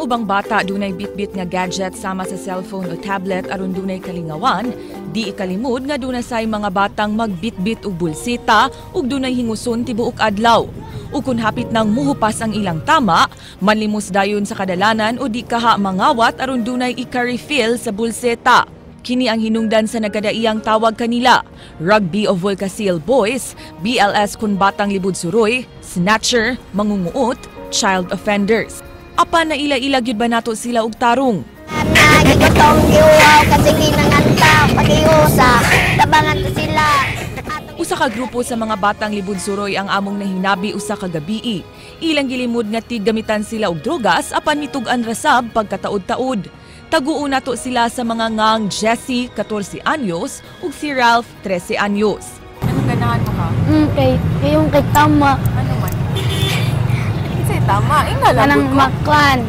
ubang bata dunay bitbit nga gadget sama sa cellphone o tablet aron dunay kalingawan, di ikalimod nga dunay mga batang magbitbit og bulsita ug dunay hinguson tibuok adlaw. O kung hapit nang muhupas ang ilang tama, manlimos dayon sa kadalanan o di kaha mangawat aron dunay ika-refill sa bulseta. Kini ang hinungdan sa nagkadaiyang tawag kanila, Rugby o Volcasil Boys, BLS kun batang libud suroy, snatcher, mangunguot, child offenders. Apan na ila-ila gyud ba nato sila og tarong? Gigutong giuwaw kasi ginanganta pag-iusa, tabangan to sila. Usa ka grupo sa mga batang libud suroy ang among nahinabi usa ka gabii. Ilang gilimod nga tigamitan sila og drogas apan mitug-an rasab pagkataod-taod. Taguo nato sila sa mga ngang Jessie, 14 anyos, ug si Ralph, 13 anyos. Anong ganahan mo ka? Yung kay tama. Ano man? Kasi tama, ingalagot Kanang ko. maklan.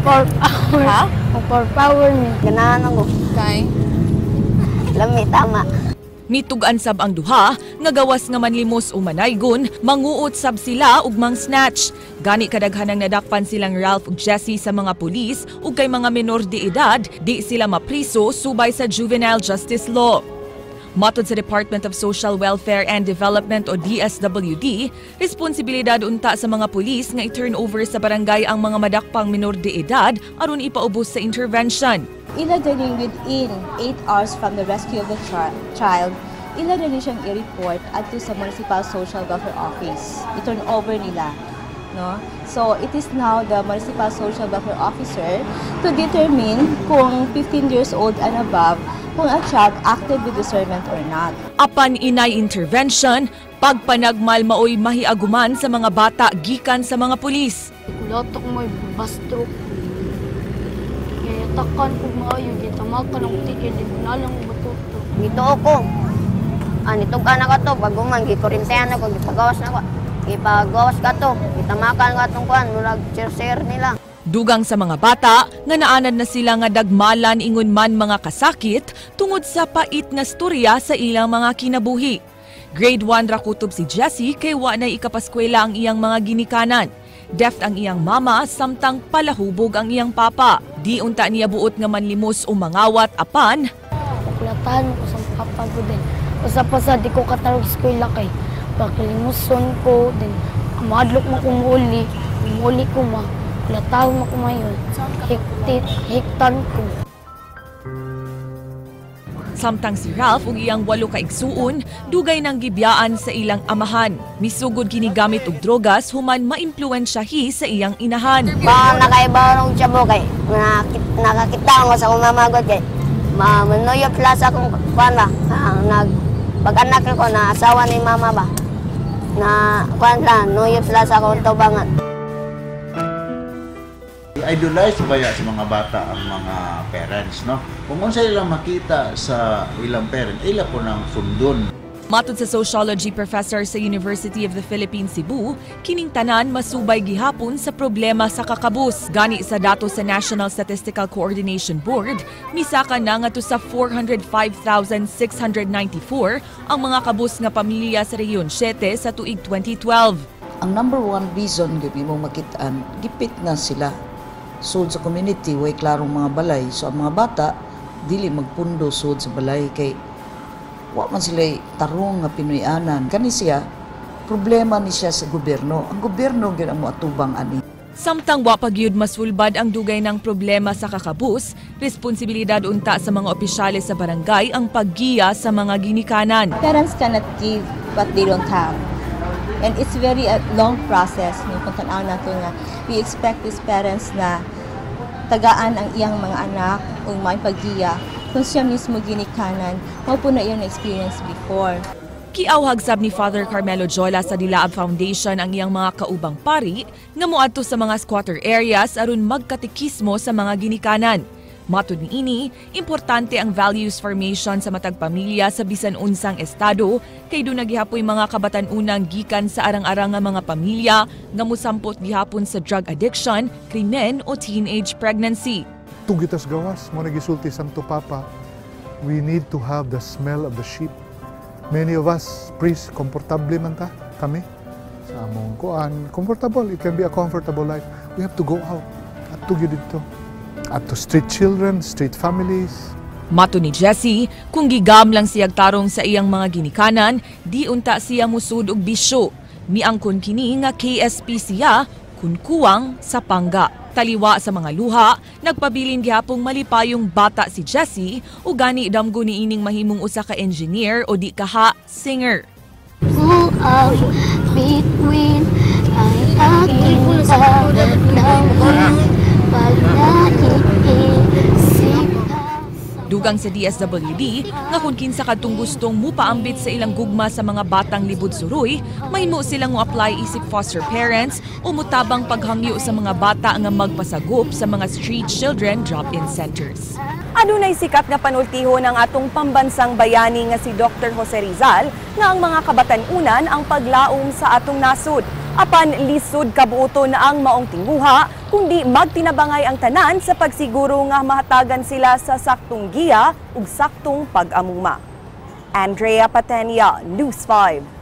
For power. Ha? For power ni. Ganahan ako. Kay? Lami tama. Mitugan sab ang duha, nga gawas nga manlimos o manaygon, manguot sab sila ug mang-snatch. Gani kadaghanang nadakpan silang Ralph ug Jessie sa mga pulis ug kay mga menor de edad, di sila mapriso subay sa juvenile justice law. Matod sa Department of Social Welfare and Development o DSWD, responsibilidad unta sa mga pulis nga i-turn over sa barangay ang mga madakpang menor de edad aron ipaubos sa intervention. Ila din within 8 hours from the rescue of the child, ila din siyang i-report adto sa Municipal Social Welfare Office. I-turn over nila. No? So, it is now the Municipal Social Welfare Officer to determine kung 15 years old and above kung ang child active with discernment or not. Apan inay intervention, pagpanagmal maoy mahiaguman sa mga bata gikan sa mga pulis. Kulatok mo bastro. Yatakan ko maayo, gitamakan ang tikin, di ko na lang matuto. Gito ako. Nitog anak ka to, baguman, gikurintayan ako, gipagawas na ako. Ipagawas ka to, gitamakan ka itong kuhan, murag share nila. Dugang sa mga bata, nga naanad na sila nga dagmalan ingon man mga kasakit tungod sa pait nga storya sa ilang mga kinabuhi. Grade 1 ra kutob si Jessie kay wa na ikapaskwela ang iyang mga ginikanan. Deft ang iyang mama samtang palahubog ang iyang papa. Di unta niya buot nga manlimos o mangawat apan. Pakulatahan ko sa papa ko din. Pasa di ko katarog sa eskwela kay pakalimuson ko din. Amadlok mo kumuli. Kumuli ko ma. Kulatahan mo ko mayon. Hiktan ko. Samtang si Ralph ug iyang 8 ka igsuon, dugay nang gibiyaan sa ilang amahan. Misugod ginigamit og drogas human maimpluwensyahi sa iyang inahan. Nakaibaw ng tiyabo kay nakakita ko sa akong mamagod kay manuyo plaza kung kuan ba. Pag-anak ko na asawa ni mama ba. Na kuan lang, nuyo plaza akong tubangan. Idolize baya sa mga bata ang mga parents, no? Kung unsa ilang makita sa ilang parent, ila po ng fundon. Matod sa sociology professor sa University of the Philippines Cebu, kining tanan masubay gihapon sa problema sa kakabus. Gani sa datos sa National Statistical Coordination Board, misaka na nga to sa 405,694 ang mga kabus nga pamilya sa Rehiyon 7 sa tuig 2012. Ang number one reason gabi mo makitaan, gipit na sila. Sud sa community, way klarong mga balay. So ang mga bata, dili magpundo sud sa balay kay wa man sila tarong nga Pinoyanan. Kani siya, problema ni siya sa gobyerno. Ang gobyerno gyud ang moatubang ani. Samtang wa pa gyud masulbad ang dugay ng problema sa kakabus, responsibilidad unta sa mga opisyales sa barangay ang paggiya sa mga ginikanan. Parents cannot give what they don't have. And it's very long process. Kung tanaw nato nga, we expect these parents na tagaan ang iyang mga anak o may paggiya kung siya mismo ginikanan, mao po na iyang experience before. Kiawhag sab ni Father Carmelo Jola sa Dilaab Foundation ang iyang mga kaubang pari nga moadto sa mga squatter areas aron magkatekismo sa mga ginikanan. Matud niini, importante ang values formation sa matag pamilya sa bisan unsang estado kay do nagihapoy mga kabatan-unang gikan sa arang-arang nga mga pamilya nga mosampot gihapon sa drug addiction, krimen o teenage pregnancy. Tugitas gawas mo nagisulti Santo Papa. We need to have the smell of the sheep. Many of us priests komportable man ta kami sa among kuan. Comfortable, it can be a comfortable life. We have to go out. at gyud dito. At to street children, street families. Mato ni Jessie, kung gigam lang siyag tarong sa iyang mga ginikanan, di unta siya musud og bisyo. Miangkon kini nga KSP siya kun kuwang sa pangga. Taliwa sa mga luha, nagpabilin gihapong malipayong bata si Jessie o gani damgo ni ining mahimong usa ka engineer o di kaha singer. Who ang between ang aking paglawan pag-naiisip. Dugang sa DSWD nga kung kinsa kadtong gustong mupaambit sa ilang gugma sa mga batang libod suroy, mahimo silang mo-apply isip foster parents o mutabang paghangyo sa mga bata nga magpasagop sa mga street children drop-in centers. Adunay sikat nga panultihon ang atong pambansang bayani nga si Dr. Jose Rizal nga ang mga kabatan-unan ang paglaom sa atong nasod. Apan lisod kabuoto na ang maong tinguha kundi magtinabangay ang tanan sa pagsiguro nga mahatagan sila sa saktong giya ug saktong pag-amuma. Andrea Patenia, News 5.